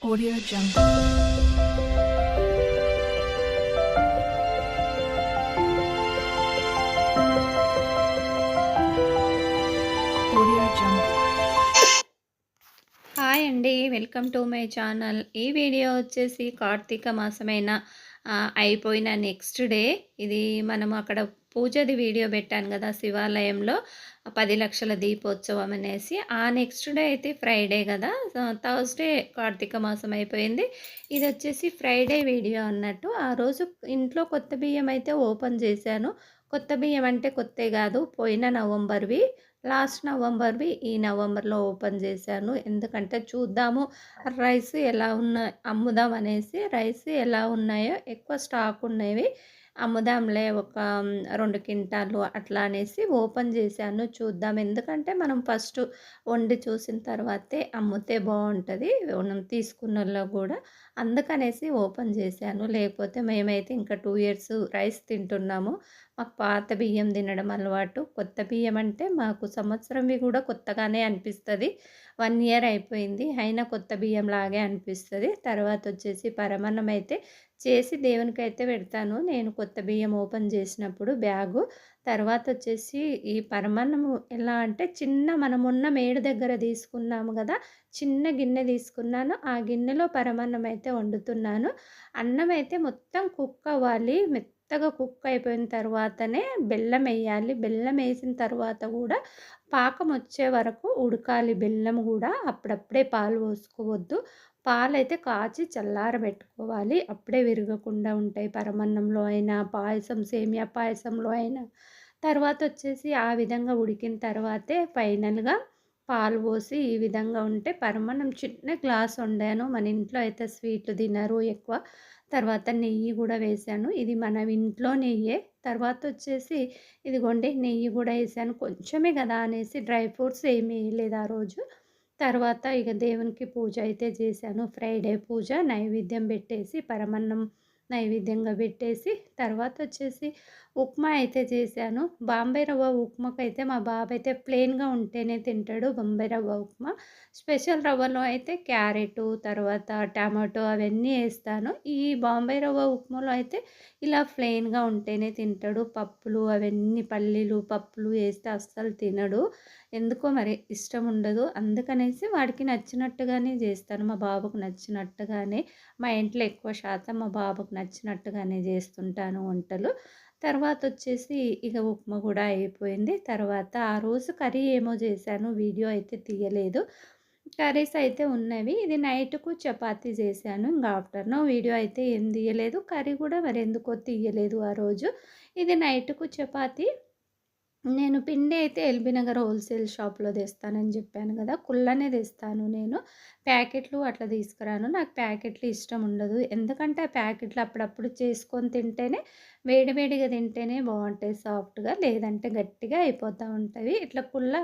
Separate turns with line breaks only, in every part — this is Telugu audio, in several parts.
Audio Jungle. Audio Jungle.
Hi అండి. Welcome to my channel. ఈ వీడియో వచ్చేసి కార్తీక మాసమైన అయిపోయిన నెక్స్ట్ డే ఇది మనం అక్కడ పూజది వీడియో పెట్టాను కదా శివాలయంలో 10,00,000 దీపోత్సవం అనేసి. ఆ నెక్స్ట్ డే అయితే ఫ్రైడే కదా, థర్స్డే కార్తీక మాసం అయిపోయింది. ఇది వచ్చేసి ఫ్రైడే వీడియో అన్నట్టు. ఆ రోజు ఇంట్లో కొత్త బియ్యం అయితే ఓపెన్ చేశాను. కొత్త బియ్యం అంటే కొత్తవి కాదు, పోయిన నవంబర్వి. లాస్ట్ నవంబర్‌వి ఈ నవంబర్‌లో ఓపెన్ చేశాను. ఎందుకంటే చూద్దాము రైస్ ఎలా అమ్ముదాం అనేసి. రైస్ ఎలా ఉన్నాయో ఎక్కువ స్టాక్ ఉన్నవి అమ్ముదాంలే ఒక 2 క్వింటాలు అట్లా అనేసి ఓపెన్ చేశాను. చూద్దాం. ఎందుకంటే మనం ఫస్ట్ వండి చూసిన తర్వాతే అమ్మితే బావుంటది. మనం తీసుకున్నోళ్ళకి గూడా. అందుకనేసి ఓపెన్ చేశాను. లేకపోతే మేమైతే ఇంకా 2 ఇయర్స్ రైస్ తింటున్నాము. మాకు పాత బియ్యం తినడం అలవాటు. కొత్త బియ్యం అంటే మాకు సంవత్సరంవి కూడా కొత్తగానే అనిపిస్తది. 1 ఇయర్ అయిపోయింది. అయినా కొత్త బియ్యంలాగే అనిపిస్తది. తర్వాత వచ్చేసి పరమాన్నం అయితే చేసి దేవునికైతే పెడతాను. నేను కొత్త బియ్యం ఓపెన్ చేసినప్పుడు బ్యాగు. తర్వాత వచ్చేసి ఈ పరమాన్నము ఎలా అంటే మనమున్న మేడ దగ్గర తీసుకున్నాము గదా! చిన్న గిన్నె తీసుకున్నాను. ఆ గిన్నెలో పరమాన్నం అయితే వండుతున్నాను. అన్నం అయితే మొత్తం కుక్ అవ్వాలి. మెత్తగా కుక్ అయిపోయిన తర్వాతనే బెల్లమేయాలి. బెల్లమేసిన తర్వాత గూడా పాకం వచ్చే వరకు ఉడకాలి బెల్లం గూడా. అప్పుడప్పుడే పాలు పోసుకోవద్దు. పాలైతే కాచి చల్లారబెట్టుకోవాలి. అప్పుడే విరగకుండా ఉంటాయి పరమాన్నంలో అయినా, పాయసం సేమియా పాయసంలో అయినా. తర్వాతొచ్చేసి ఆ విధంగా ఉడికిన తర్వాతే ఫైనల్‌గా పాలు పోసి ఈ విధంగా ఉంటే పరమాన్నం చిన్న గ్లాస్ వండాను. మన ఇంట్లో అయితే స్వీట్లు తినరు ఎక్కువ. తర్వాత నెయ్యి గూడా వేశాను. ఇది మన ఇంట్లో నెయ్యే. తర్వాతొచ్చేసి ఇదిగోండి నెయ్యి గూడా ఏశాను. కొంచెమే గదా అనేసి డ్రై ఫ్రూట్స్ ఏమి ఎయలేదు ఆ రోజు. తర్వాత ఇక దేవునికి పూజ అయితే చేశాను. ఫ్రైడే పూజ నైవేద్యం పెట్టేసి పరమాన్నం నైవేద్యంగా పెట్టేసి తర్వాతొచ్చేసి ఉప్మా అయితే చేశాను. బాంబే రవ్వ ఉప్మాకైతే మా బాబైతే ప్లెయిన్‌గా ఉంటేనే తింటాడు బొంబాయి రవ్వ ఉప్మా. స్పెషల్ రవ్వలో అయితే క్యారెటు, తర్వాత టమాటో అవన్నీ ఏస్తాను. ఈ బాంబే రవ్వ ఉప్మాలో అయితే ఇలా ప్లెయిన్‌గా ఉంటేనే తింటాడు. పప్పులు అవన్నీ పల్లీలు, పప్పులు ఏస్తే అస్సలు తినడు. ఎందుకో మరి ఇష్టం ఉండదు. అందుకనేసి వాడికి నచ్చినట్టుగానే చేస్తాను. మా బాబుకు నచ్చినట్టుగానే. మా ఇంట్లో ఎక్కువ శాతం మా బాబుకు నచ్చినట్టుగానే చేస్తుంటాను వంటలు. తర్వాతొచ్చేసి ఇక ఉప్మా గూడా అయిపోయింది. తర్వాత ఆ రోజు కర్రీ ఏమో చేశాను. వీడియో అయితే తీయలేదు. కర్రీస్ అయితే ఉన్నవి. ఇది నైట్‌కు చపాతీ చేశాను. ఇంగ ఆఫ్టర్‌నూన్ వీడియో అయితే ఏం తీయలేదు. కర్రీ కూడా మరెందుకో తీయలేదు ఆ రోజు. ఇది నైట్‌కు చపాతీ. నేను పిండి అయితే ఎల్బీ నగర్ హోల్‌సేల్ షాప్‌లో తెస్తానని చెప్పాను గదా! కుళ్ళనే తెస్తాను నేను. ప్యాకెట్లు అట్లా తీసుకురాను. నాకు ప్యాకెట్లు ఇష్టం ఉండదు. ఎందుకంటే ఆ ప్యాకెట్లు అప్పుడప్పుడు చేసుకొని తింటేనే వేడి వేడిగా తింటేనే బావుంటాయి సాఫ్ట్‌గా. లేదంటే గట్టిగా అయిపోతా ఉంటవి. ఇట్లా కుల్ల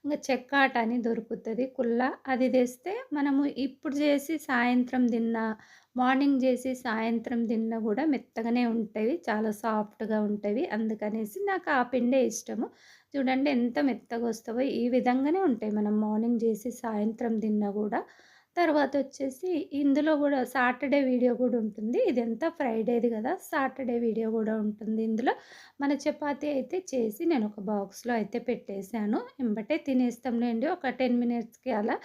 ఇంగ చెక్క ఆట అని దొరుకుతది కుల్ల. అది తెస్తే మనము ఇప్పుడు చేసి సాయంత్రం తిన్నా, మార్నింగ్ చేసి సాయంత్రం తిన్నా గూడా మెత్తగానే ఉంటవి. చాలా సాఫ్ట్‌గా ఉంటవి. అందుకనేసి నాకు ఆ పిండే ఇష్టము. చూడండి ఎంత మెత్తగొస్తావో ఈ విధంగానే ఉంటాయి. మనం మార్నింగ్ చేసి సాయంత్రం తిన్నా గూడా. తర్వాతొచ్చేసి ఇందులో గూడా సాటర్‌డే వీడియో గూడా ఉంటుంది. ఇదంతా ఫ్రైడేది గదా! సాటర్‌డే వీడియో గూడా ఉంటుంది ఇందులో. మన చపాతీ అయితే చేసి నేను ఒక బాక్స్‌లో అయితే పెట్టేసాను. ఎంబటే తినేస్తాంలేండి ఒక 10 మినిట్స్‌కి అలా.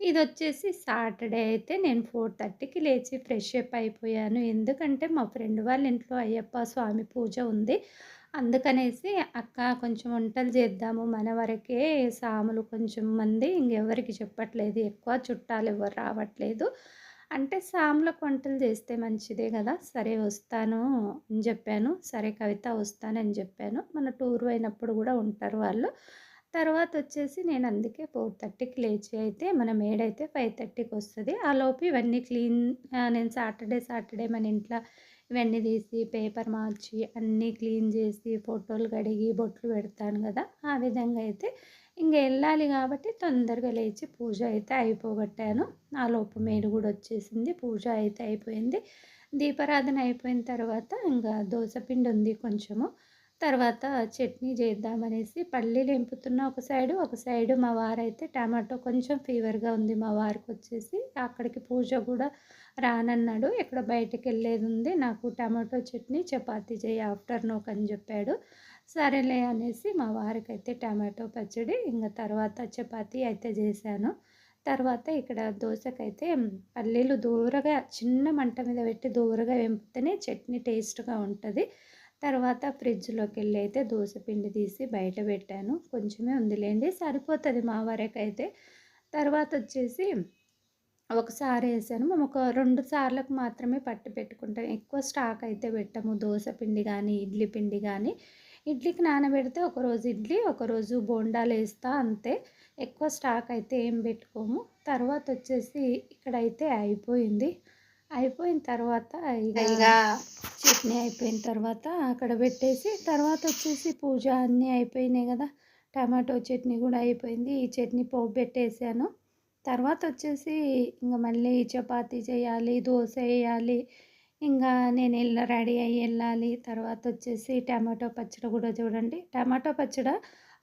ఇదొచ్చేసి సాటర్‌డే అయితే నేను 4:30కి లేచి ఫ్రెష్ అప్ అయిపోయాను. ఎందుకంటే మా ఫ్రెండ్ వాళ్ళ ఇంట్లో అయ్యప్ప స్వామి పూజ ఉంది. అందుకనేసి అక్క కొంచెం వంటలు చేద్దాము మన వరకే సాములు కొంచెం మంది ఇంకెవరికి చెప్పట్లేదు. ఎక్కువ చుట్టాలు ఎవ్వరు రావట్లేదు. అంటే సాములకు వంటలు చేస్తే మంచిదే గదా! సరే వస్తాను అని జెప్పాను. సరే కవిత వస్తానని జెప్పాను. మన టూర్ పోయినప్పుడు గూడా ఉంటారు వాళ్ళు. తర్వాతొచ్చేసి నేను అందుకే 4:30కి లేచి అయితే మన మేడైతే 5:30కొస్తది. ఆలోపు ఇవన్నీ నేను సాటర్‌డే మన ఇంట్లో ఇవన్నీ తీసి పేపర్ మార్చి అన్నీ క్లీన్ చేసి ఫోటోలు కడిగి బొట్లు పెడతాను కదా! ఆ విధంగా అయితే ఇంక ఎళ్ళాలి కాబట్టి తొందరగా లేచి పూజ అయితే అయిపోగొట్టాను. ఆలోపు మేడు కూడా వచ్చేసింది. పూజ అయితే అయిపోయింది. దీపారాధన అయిపోయిన తర్వాత ఇంకా దోస పిండి ఉంది కొంచెము. తర్వాత చట్నీ చేద్దామనేసి పల్లీలు ఎంపుతున్న ఒక సైడు, ఒక సైడు మా వారైతే టమాటో కొంచెం ఫీవర్‌గా ఉంది మా వారికొచ్చేసి. అక్కడికి పూజ గూడా రానన్నాడు. ఎక్కడో బయటికెళ్ళేదుంది. నాకు టమాటో చట్నీ, చపాతీ చెయ్యి ఆఫ్టర్‌నూన్ అని జెప్పాడు. సరేలే అనేసి మా వారికైతే టమాటో పచ్చడి, ఇంగ తర్వాత చపాతీ అయితే జేశాను. తర్వాత ఇక్కడ దోసకైతే పల్లీలు దూరగా చిన్న మంట మీద పెట్టి దూరగా వేంపితేనే చట్నీ టేస్ట్‌గా ఉంటది. తర్వాత ఫ్రిడ్జ్‌లోకెళ్ళి అయితే దోస పిండి తీసి బయట పెట్టాను. కొంచెమే ఉందిలెండి సరిపోతది మా వరకైతే. తర్వాతొచ్చేసి ఒకసారి ఏసాను. మేము ఒక 2 సార్లకు మాత్రమే పట్టి పెట్టుకుంటాం. ఎక్కువ స్టాక్ అయితే పెట్టము. దోస పిండి గానీ, ఇడ్లీ పిండి గానీ. ఇడ్లీకి నానబెడితే ఒకరోజు ఇడ్లీ, ఒకరోజు బోండాలేస్తా అంతే. ఎక్కువ స్టాక్ అయితే ఏం పెట్టుకోము. తర్వాతొచ్చేసి ఇక్కడైతే అయిపోయింది. అయిపోయిన తర్వాత ఇగ చట్నీ అయిపోయిన తర్వాత అక్కడ పెట్టేసి, తర్వాతొచ్చేసి పూజ అన్నీ అయిపోయినాయి గదా! టమాటో చట్నీ గూడా అయిపోయింది. ఈ చట్నీ పోపు పెట్టేసాను. తర్వాతొచ్చేసి ఇంగ మళ్ళీ చపాతీ చేయాలి, దోస ఎయ్యాలి. ఇంగా రెడీ అయ్యి ఎళ్ళాలి. తర్వాతొచ్చేసి టమాటో పచ్చడి గూడా చూడండి. టమాటో పచ్చడ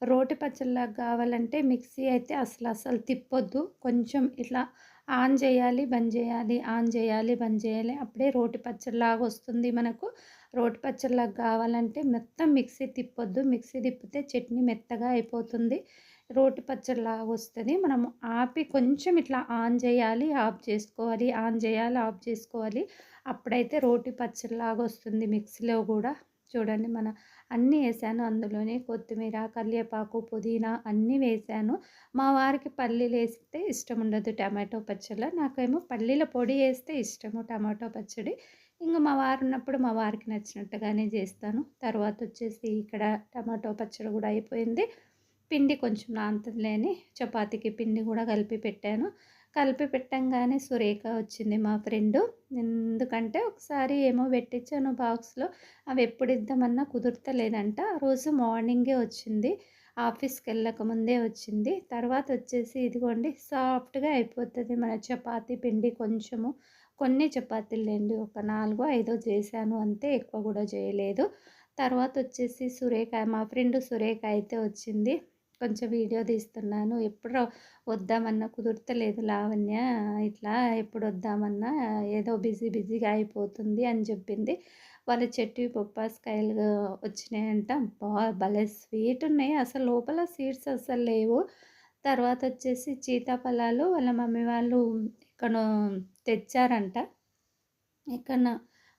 రోటి పచ్చడిలాగా గావాలంటే మిక్సీ అయితే అసలు తిప్పొద్దు. కొంచెం ఇట్లా ఆన్ జేయాలి, బంద్ జేయాలి, ఆన్ జేయాలి, బంద్ జేయాలి. అప్పుడే రోటి పచ్చడిలాగొస్తుంది మనకు. రోటి పచ్చడిలాగా గావాలంటే మొత్తం మిక్సీ తిప్పొద్దు. మిక్సీ తిప్పితే చట్నీ మెత్తగా అయిపోతుంది. రోటి పచ్చడిలాగొస్తది. మనం ఆపి కొంచెం ఇట్లా ఆన్ జేయాలి, ఆఫ్ చేసుకోవాలి, ఆన్ జేయాలి, ఆఫ్ చేసుకోవాలి. అప్పుడైతే రోటి పచ్చడిలాగొస్తుంది మిక్సీలో గూడా. చూడండి అన్నీ ఏసాను అందులోనే కొత్తిమీర, కరివేపాకు, పుదీనా అన్నీ వేశాను. మా వారికి పల్లీలేస్తే ఇష్టముండదు టమాటో పచ్చడిలో. నాకేమో పల్లీల పొడి ఏస్తే ఇష్టము టమాటో పచ్చడి. ఇంగ మా వారున్నప్పుడు మా వారికి నచ్చినట్టుగానే జేస్తాను. తర్వాతొచ్చేసి ఇక్కడ టమాటో పచ్చడి గూడా అయిపోయింది. పిండి కొంచెం నానుతదిలే అని చపాతీకి పిండి గూడా కలిపి పెట్టాను. కలిపి పెట్టంగానే సురేఖ వచ్చింది మా ఫ్రెండు. ఎందుకంటే ఒకసారి ఏమో పెట్టించాను బాక్స్‌లో. అవి ఎప్పుడిద్దామన్నా కుదురుతలేదంట. ఆ రోజు మార్నింగే వచ్చింది. ఆఫీస్‌కెళ్ళక ముందే వచ్చింది. తర్వాతొచ్చేసి ఇదిగోండి సాఫ్ట్‌గా అయిపోతది మన చపాతీ పిండి కొంచెము. కొన్ని చపాతీలేండి. ఒక 4, 5 చేశాను అంతే. ఎక్కువ గూడా చేయలేదు. తర్వాతొచ్చేసి మా ఫ్రెండ్ సురేఖ అయితే వచ్చింది. కొంచెం వీడియో తీస్తున్నాను. ఎప్పుడు వద్దామన్నా కుదురుతలేదు లావణ్య. ఇట్లా ఎప్పుడొద్దామన్నా ఏదో బిజీగా అయిపోతుంది అని చెప్పింది. వాళ్ళ చెట్టువి బొప్పాస్కాయలు వచ్చినాయంట. అబ్బా! భలే స్వీటున్నాయి. అసలు లోపల సీడ్స్ అస్సలు లేవు. తర్వాతొచ్చేసి సీతాఫలాలు వాళ్ళ మమ్మీ వాళ్ళు ఎక్కడనో తెచ్చారంట. ఎక్కడనో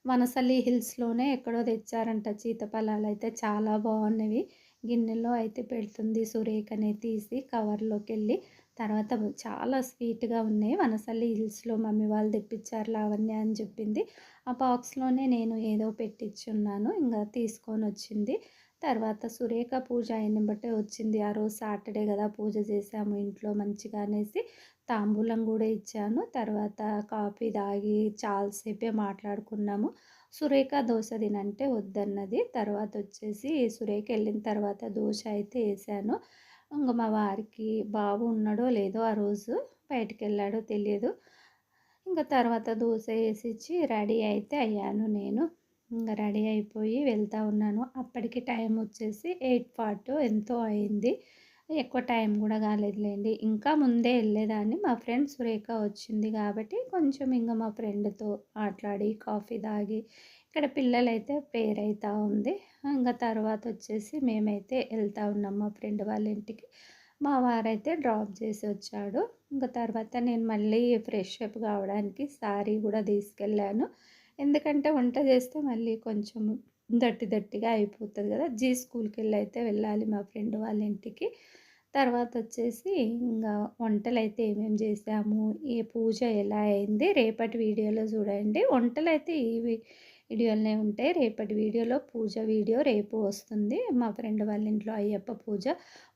వనసలి హిల్స్‌లోనే ఎక్కడో తెచ్చారంట సీతాఫలాలైతే చాలా బాగున్నవి. గిన్నెలో అయితే పెడుతుంది సురేఖనే తీసి కవర్‌లోకెళ్ళి. తర్వాత చాలా స్వీట్‌గా ఉన్నాయి. వనసలి హిల్స్‌లో మమ్మీ వాళ్ళు తెప్పించారు లావణ్య అని చెప్పింది. ఆ బాక్స్‌లోనే నేను ఏదో పెట్టించున్నాను. ఇంగ తీసుకొనొచ్చింది. తర్వాత సురేఖ పూజ అయిన బట్టే వచ్చింది. ఆ రోజు సాటర్డే గదా! పూజ చేశాము ఇంట్లో మంచిగా అనేసి తాంబూలం గూడా ఇచ్చాను. తర్వాత కాఫీ తాగి చాలా సేపే మాట్లాడుకున్నాము. సురేఖ దోస తినంటే వద్దన్నది. తర్వాతొచ్చేసి సురేఖ ఎళ్ళిన తర్వాత దోస అయితే ఏశాను. ఇంగ మా వారికి బాబు ఉన్నాడో లేదో ఆ రోజు బయటికెళ్ళాడో తెలియదు. ఇంక తర్వాత దోస ఏసిచ్చి రెడీ అయితే అయ్యాను నేను. ఇంగ రెడీ అయిపోయి వెళ్తా ఉన్నాను. అప్పటికి టైం వచ్చేసి 8:40 ఎంతో అయింది. ఎక్కువ టైం గూడా కాలేదులెండి. ఇంకా ముందే ఎళ్ళేదాన్ని. మా ఫ్రెండ్ సురేఖ వచ్చింది గాబట్టి కొంచెం ఇంగ మా ఫ్రెండ్‌తో మాట్లాడి, కాఫీ తాగి, ఇక్కడ పిల్లలైతే ప్రేయర్ అయితా ఉంది. ఇంగ తర్వాతొచ్చేసి మేమైతే ఎళ్తా ఉన్నాం మా ఫ్రెండ్ వాళ్ళ ఇంటికి. మా వారైతే డ్రాప్ చేసి వచ్చాడు. ఇంక తర్వాత నేను మళ్ళీ ఫ్రెష్ అప్ కావడానికి సారీ గూడా తీసుకెళ్ళాను. ఎందుకంటే వంట చేస్తే మళ్ళీ కొంచెం దట్టిగా అయిపోతది గదా! స్కూల్‌కెళ్ళి అయితే వెళ్ళాలి మా ఫ్రెండ్ వాళ్ళ ఇంటికి. తర్వాతొచ్చేసి ఇంగా వంటలైతే ఏమేం చేశాము, ఈ పూజ ఎలా అయింది రేపటి వీడియోలో చూడండి. వంటలైతే ఈ వీడియోలోనే ఉంటాయి. రేపటి వీడియోలో పూజ వీడియో రేపు వస్తుంది. మా ఫ్రెండ్ వాళ్ళ ఇంట్లో అయ్యప్ప పూజ.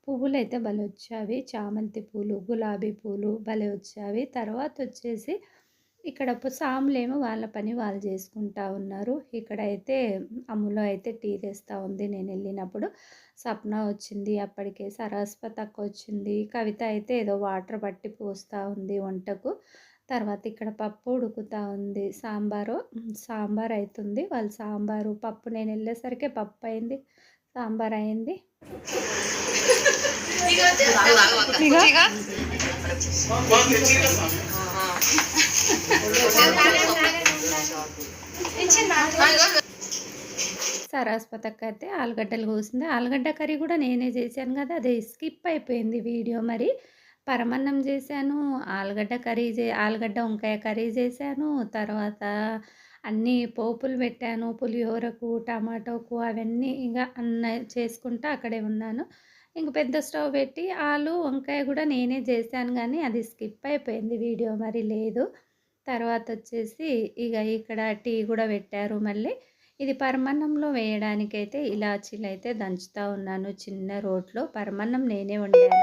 పువ్వులైతే భలే వచ్చావి. చామంతి పూలు, గులాబీ పూలు భలే వచ్చావి. తర్వాతొచ్చేసి ఇక్కడ సాములేమో వాళ్ళ పని వాళ్ళు చేసుకుంటా ఉన్నారు. ఇక్కడైతే అమ్ములు అయితే టీ తెస్తా ఉంది నేనెళ్ళినప్పుడు. సప్న వచ్చింది అప్పటికే, సరస్వతి అక్క వచ్చింది. కవిత అయితే ఏదో వాటర్ పట్టి పోస్తా ఉంది వంటకు. తర్వాత ఇక్కడ పప్పు ఉడుకుతా ఉంది. సాంబార్ అయితుంది. వాళ్ళు సాంబారు, పప్పు నేనెళ్ళేసరికే పప్పయింది. సాంబార్ అయింది. సరస్వతక్క అయితే ఆలుగడ్డలు కోసింది. ఆలుగడ్డ కర్రీ కూడా నేనే చేశాను కదా! అది స్కిప్ అయిపోయింది వీడియో మరి. పరమన్నం చేశాను, ఆలుగడ్డ వంకాయ కర్రీ చేశాను. తర్వాత అన్నీ పోపులు పెట్టాను. పులిహోరకు, టమాటోకు అవన్నీ ఇగ చేసుకుంటా అక్కడే ఉన్నాను. ఇంక పెద్ద స్టవ్ పెట్టి వంకాయ కూడా నేనే చేశాను గానీ అది స్కిప్ అయిపోయింది వీడియో మరి లేదు. తర్వాతొచ్చేసి ఇక్కడ టీ కూడా పెట్టారు మళ్ళీ. ఇది పరమాన్నంలో వేయడానికైతే ఇలాచీలైతే దంచుతా ఉన్నాను చిన్న రోట్లో. పరమాన్నం నేనే వండాను.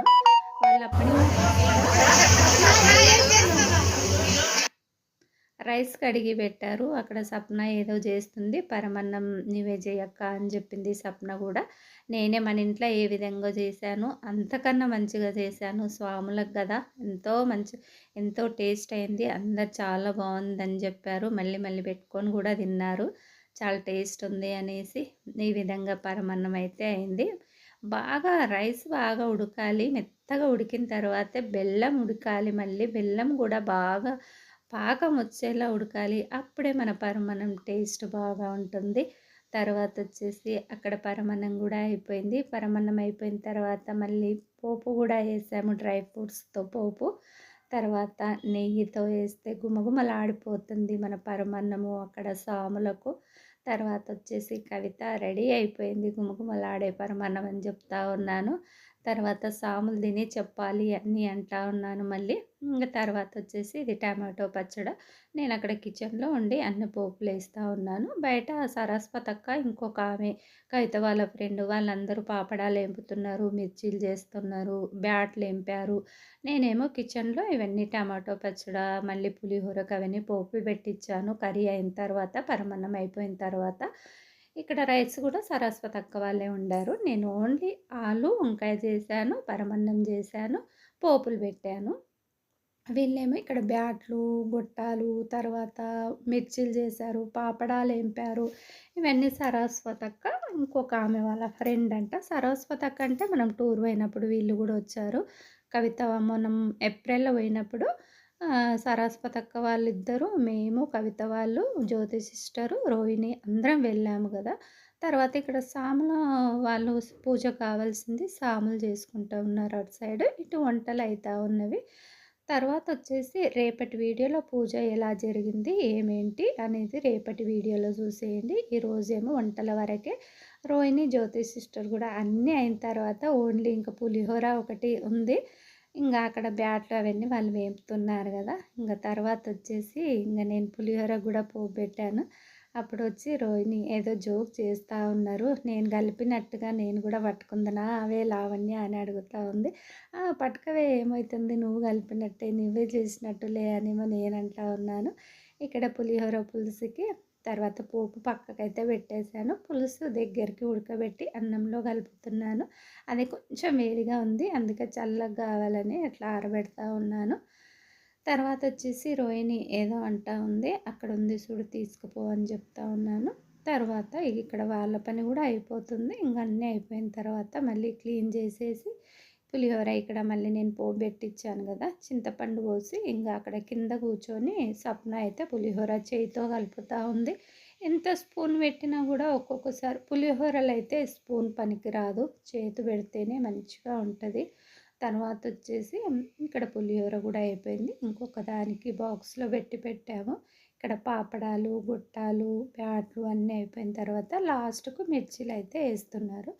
వాళ్ళప్పటికి రైస్ కడిగి పెట్టారు. అక్కడ సప్న ఏదో చేస్తుంది. పరమాన్నం నీవే చెయ్యక్క అని చెప్పింది సప్న కూడా. నేనే మన ఇంట్లో ఏ విధంగా చేశానో అంతకన్నా మంచిగా చేశాను. స్వాములకు కదా! ఎంతో టేస్ట్ అయింది. అందరు చాలా బావుందని చెప్పారు. మళ్ళీ మళ్ళీ పెట్టుకొని కూడా తిన్నారు. చాలా టేస్ట్ ఉంది అనేసి. ఈ విధంగా పరమాన్నం అయితే అయింది. రైస్ బాగా ఉడకాలి. మెత్తగా ఉడికిన తర్వాతే బెల్లం ఉడకాలి మళ్ళీ. బెల్లం కూడా బాగా పాకం వచ్చేలా ఉడకాలి. అప్పుడే మన పరమాన్నం టేస్ట్ బాగా ఉంటుంది. తర్వాతొచ్చేసి అక్కడ పరమాన్నం కూడా అయిపోయింది. పరమాన్నం అయిపోయిన తర్వాత మళ్ళీ పోపు కూడా వేసాము. డ్రై ఫ్రూట్స్‌తో పోపు. తర్వాత నెయ్యితో వేస్తే గుమగుమలాడిపోతుంది మన పరమాన్నము అక్కడ సాములకు. తర్వాతొచ్చేసి కవిత రెడీ అయిపోయింది. గుమగుమలాడే పరమాన్నం అని చెప్తా ఉన్నాను. తర్వాత సాములు తిని చెప్పాలి అని అంటా ఉన్నాను మళ్ళీ. తర్వాతొచ్చేసి ఇది టమాటో పచ్చడి. నేను అక్కడ కిచెన్‌లో ఉండి అన్ని పోపులేస్తా ఉన్నాను. బయట సరస్వతక్క ఇంకొక ఆమె కవిత వాళ్ళ ఫ్రెండ్ వాళ్ళందరూ పాపడాలు ఏంపుతున్నారు, మిర్చీలు చేస్తున్నారు, బ్యాట్లు ఏంపారు. నేనేమో కిచెన్‌లో ఇవన్నీ టమాటో పచ్చడి, మళ్ళీ పులిహోరకు అవన్నీ పోపులు పెట్టించాను. కర్రీ అయిన తర్వాత, పరమాన్నం అయిపోయిన తర్వాత. ఇక్కడ రైస్ కూడా సరస్వతక్క వాళ్ళే వండారు. నేను ఓన్లీ వంకాయ చేశాను, పరమాన్నం చేశాను, పోపులు పెట్టాను. వీళ్ళేమో ఇక్కడ బ్యాట్లు, గొట్టాలు, తర్వాత మిర్చీలు చేశారు, పాపడాలు ఏంపారు. ఇవన్నీ సరస్వతక్క ఇంకొక ఆమె వాళ్ళ ఫ్రెండ్ అంట. సరస్వతక్క అంటే మనం టూర్ పోయినప్పుడు వీళ్ళు కూడా వచ్చారు. కవిత మనం ఏప్రిల్‌లో పోయినప్పుడు సరస్వతక్క వాళ్ళిద్దరూ, మేము, కవిత వాళ్ళు, జ్యోతి సిస్టరు, రోహిణి అందరం వెళ్ళాము కదా! తర్వాత ఇక్కడ సాముల వాళ్ళు పూజ కావాల్సింది సాములు చేసుకుంటూ ఉన్నారు అటు సైడ్. ఇటు వంటలు అయితా ఉన్నవి. తర్వాతొచ్చేసి రేపటి వీడియోలో పూజ ఎలా జరిగింది, ఏమేంటి అనేది రేపటి వీడియోలో చూసేయండి. ఈరోజేమో వంటల వరకే. రోహిణి, జ్యోతి సిస్టర్ కూడా అన్నీ అయిన తర్వాత ఓన్లీ ఇంకా పులిహోర ఒకటి ఉంది. అక్కడ బ్యాట్లు అవన్నీ వాళ్ళు వేపుతున్నారు కదా! తర్వాతొచ్చేసి నేను పులిహోర కూడా పోపు పెట్టాను. అప్పుడొచ్చి రోహిణి ఏదో జోక్ చేస్తూ ఉన్నారు. నేను కలిపినట్టుగా నేను కూడా పట్టుకుందునా అవే లావణ్య అని అడుగుతూ ఉంది. పట్టుకవే ఏమవుతుంది, నువ్వు కలిపినట్టే నువ్వే చేసినట్టులే అనేమో నేనంటా ఉన్నాను. ఇక్కడ పులిహోర పులుసుకి తర్వాత పోపు పక్కకైతే పెట్టేశాను. పులుసు దగ్గరికి ఉడకబెట్టి అన్నంలో కలుపుతున్నాను. అది కొంచెం వేడిగా ఉంది. అందుకే చల్లగా కావాలని అట్లా ఆరబెడతా ఉన్నాను. తర్వాతొచ్చేసి రోహిణి ఏదో అంటా ఉంది. అక్కడ ఉంది చూడు తీసుకుపో అని చెప్తా ఉన్నాను. తర్వాత ఇక్కడ వాళ్ళ పని కూడా అయిపోతుంది. అన్నీ అయిపోయిన తర్వాత మళ్ళీ క్లీన్ చేసేసి పులిహోర ఇక్కడ మళ్ళీ నేను పోపు పెట్టించాను కదా! చింతపండు పోసి అక్కడ కింద కూర్చొని సప్న అయితే పులిహోర చేయితో కలుపుతూ ఉంది. ఎంత స్పూన్ పెట్టినా కూడా ఒక్కొక్కసారి పులిహోరలో అయితే స్పూన్ పనికిరాదు. చేతి పెడితేనే మంచిగా ఉంటుంది. తర్వాతొచ్చేసి ఇక్కడ పులిహోర కూడా అయిపోయింది. ఇంకొక దానికి బాక్స్‌లో పెట్టాము. ఇక్కడ పాపడాలు, గొట్టాలు, బ్యాట్లు అన్నీ అయిపోయిన తర్వాత లాస్ట్‌కు మిర్చీలు అయితే వేస్తున్నారు.